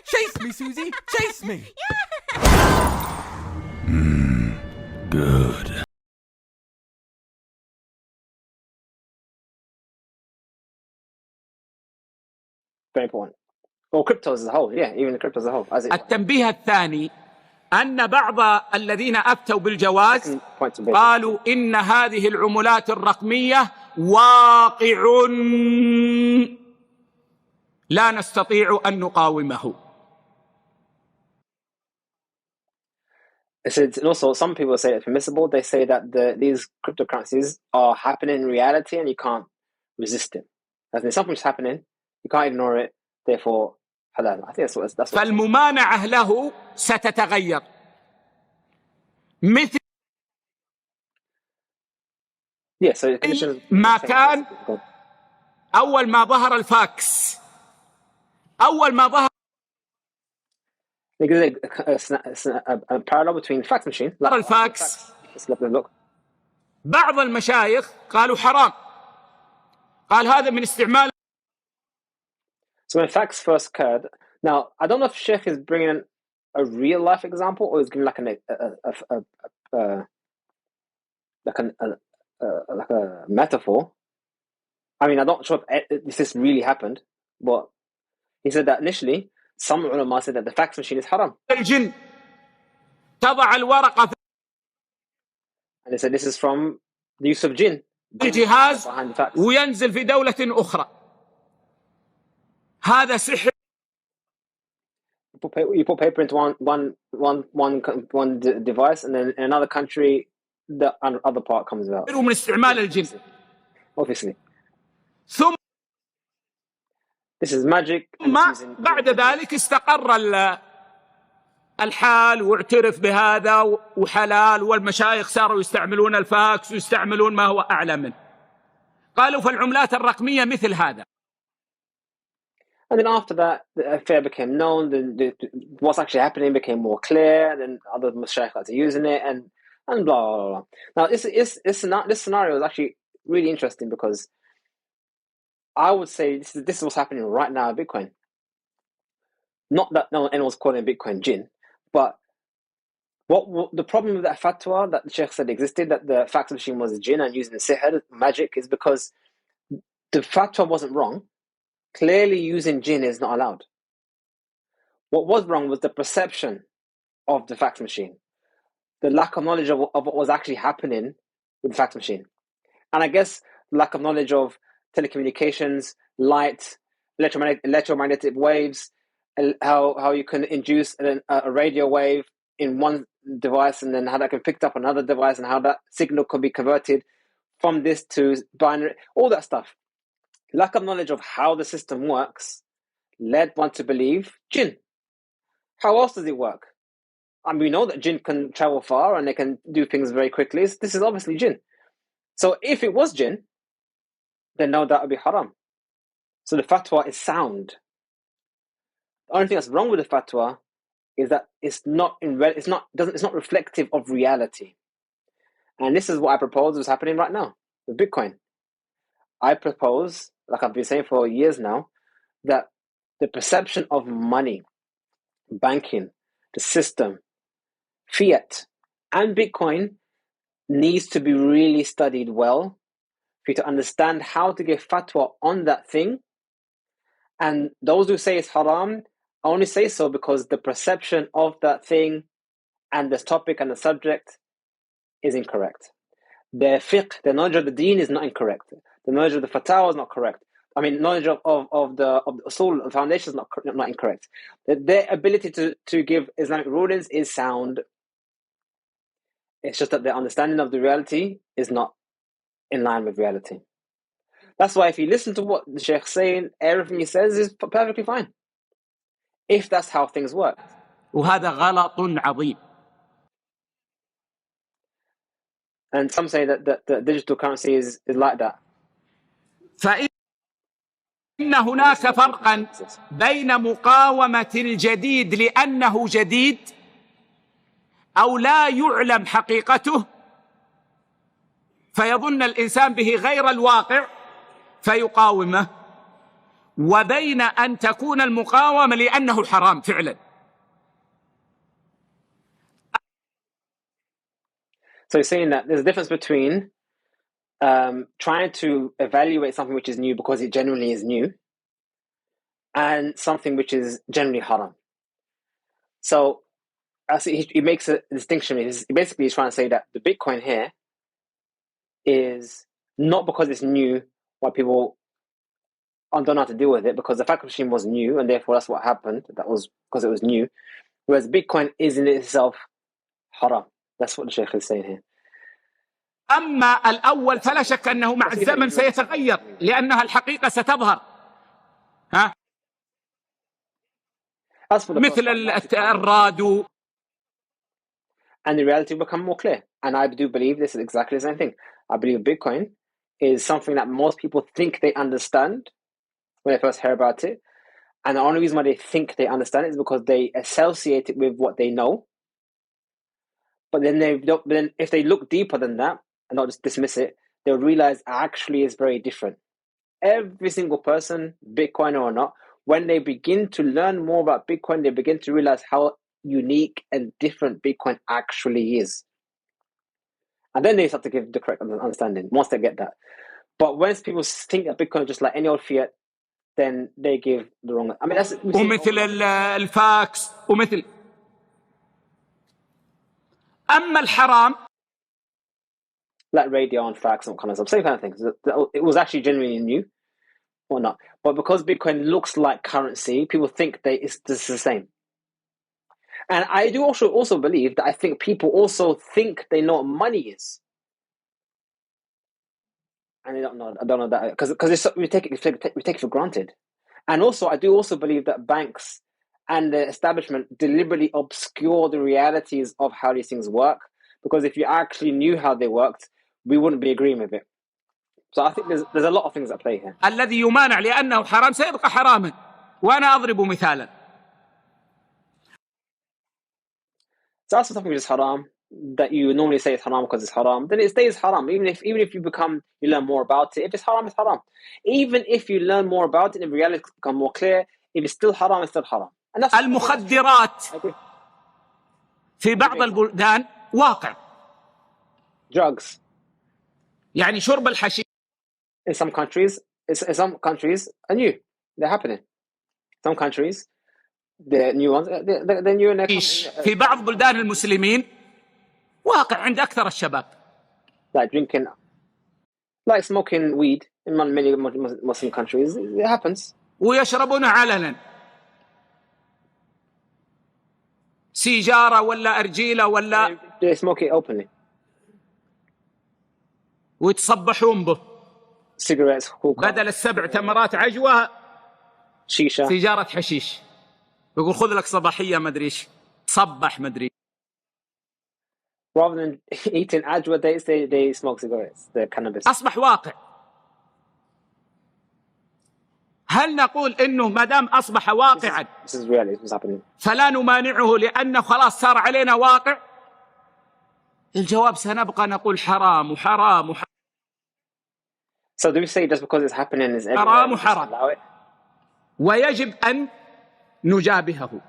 Chase me, Susie. Chase me. Good. Very important. Or cryptos as a whole, yeah, even the cryptos as a whole. التنبيه الثاني أن بعض الذين أفتوا بالجواز قالوا إن هذه العملات الرقمية واقع لا نستطيع أن نقاومه. And also, some people say it's permissible. They say that these cryptocurrencies are happening in reality and you can't resist it. As in something's happening, you can't ignore it, therefore halal. I think that's what فالممانعة له ستتغير مثل ما كان أول ما ظهر الفاكس. أول ما ظهر a parallel between fax machine الفاكس بعض المشايخ قالوا حرام، قال هذا من استعمال. So when fax first occurred, now I don't know if Sheikh is bringing a real life example or is giving like a metaphor. I mean, I'm not sure if this really happened, but he said that initially some ulama said that the fax machine is haram. الجن تضع الورقة And they said this is from the use of jinn. الجهاز وينزل في دولة أخرى. هذا سحر. You put paper into one device, and then in another country, the other part comes out. من استعمال الجن. Obviously. ثم This is magic. بعد ذلك استقر الحال واعترف بهذا وحلال، والمشايخ صاروا يستعملون الفاكس ويستعملون ما هو أعلى منه. قالوا فالعملات الرقمية مثل هذا. And then after that, the affair became known. What's actually happening became more clear. Then other mashayikh started using it, and blah blah blah. Now this scenario is actually really interesting because I would say this is what's happening right now in Bitcoin. Not that anyone's calling Bitcoin jinn, but what the problem with that fatwa that the Sheikh said existed, that the fax machine was a jinn and using the sihr, magic, is because the fatwa wasn't wrong. Clearly using jinn is not allowed. What was wrong was the perception of the fax machine, the lack of knowledge of what was actually happening with the fax machine. And I guess lack of knowledge of telecommunications, light, electromagnetic waves, how you can induce a radio wave in one device and then how that can be picked up on another device and how that signal could be converted from this to binary, all that stuff. Lack of knowledge of how the system works led one to believe jinn. How else does it work? I mean, we know that jinn can travel far and they can do things very quickly. This is obviously jinn. So if it was jinn, then no, that would be haram. So the fatwa is sound. The only thing that's wrong with the fatwa is that it's not reflective of reality. And this is what I propose is happening right now with Bitcoin. I propose, like I've been saying for years now, that the perception of money, banking, the system, fiat, and Bitcoin needs to be really studied well for you to understand how to give fatwa on that thing. And those who say it's haram only say so because the perception of that thing and this topic and the subject is incorrect. Their fiqh, their knowledge of the deen is not incorrect. The knowledge of the fatwa is not correct. I mean, knowledge of the usul, the foundation is not incorrect. Their ability to give Islamic rulings is sound. It's just that their understanding of the reality is not in line with reality. That's why if you listen to what the Sheikh's saying, everything he says is perfectly fine. If that's how things work. وهذا غلط عظيم. And some say that the digital currency is like that. فإن هناك فرقا بين مقاومة الجديد لأنه جديد أو لا يعلم حقيقته فيظن الإنسان به غير الواقع فيقاومه، وبين أن تكون المقاومة لأنه حرام فعلا. So you're saying that there's a difference between trying to evaluate something which is new because it generally is new and something which is generally haram. So he makes a distinction. Basically, he's trying to say that the Bitcoin here is not because it's new why people don't know how to deal with it, because the fax machine was new and therefore that's what happened. That was because it was new. Whereas Bitcoin is in itself haram. That's what the Sheikh is saying here. أما الأول فلا شك أنه مع الزمن سيتغير لأنها الحقيقة ستظهر. مثل الرادو. And the reality will become more clear. And I do believe this is exactly the same thing. I believe Bitcoin is something that most people think they understand when they first hear about it. And the only reason why they think they understand it is because they associate it with what they know. But then if they look deeper than that and not just dismiss it, they'll realize actually it's very different. Every single person, Bitcoiner or not, when they begin to learn more about Bitcoin, they begin to realize how unique and different Bitcoin actually is. And then they start to give the correct understanding once they get that. But once people think that Bitcoin is just like any old fiat, then they give the wrong. I mean, that's ومثل الفاكس ومثل. أما الحرام, like radio and fax and all kind of stuff, same kind of things. It was actually genuinely new or not. But because Bitcoin looks like currency, people think it's the same. And I do also believe that I think people also think they know what money is. And they don't know. I don't know that because we take it for granted. And also, I do also believe that banks and the establishment deliberately obscure the realities of how these things work. Because if you actually knew how they worked, we wouldn't be agreeing with it. So I think there's a lot of things at play here. الذي يمانع لأنه حرام سيبقى حراما. وأنا أضرب مثالا. So that's something which is haram, that you normally say it's haram because it's haram, then it stays haram. Even if you learn more about it, if it's haram, it's haram. Even if you learn more about it, in reality become more clear. If it's still haram, it's still haram. And that's المخدرات في بعض البلدان واقع. Drugs. يعني شرب الحشيش. In some countries are new. They're happening. Some countries, the new ones, they're new and في بعض بلدان المسلمين واقع عند أكثر الشباب. Like drinking, like smoking weed in many Muslim countries, it happens. ويشربون علنا. سيجارة ولا أرجيلة ولا. They smoke it openly. ويتصبحون به. Cigarettes, hookah. بدل 7 تمرات عجوة شيشة. سيجارة حشيش. يقول خذ لك صباحية ما أدري إيش. تصبح ما أدري. Rather than eating ajwa dates, they smoke cigarettes, the cannabis. أصبح واقع. هل نقول إنه ما دام أصبح واقعا This is reality. This is happening. فلا نمانعه لأنه خلاص صار علينا واقع؟ الجواب سنبقى نقول حرام وحرام وحرام. So do we say just because it's happening is حرام وحرام ويجب أن نجابهه.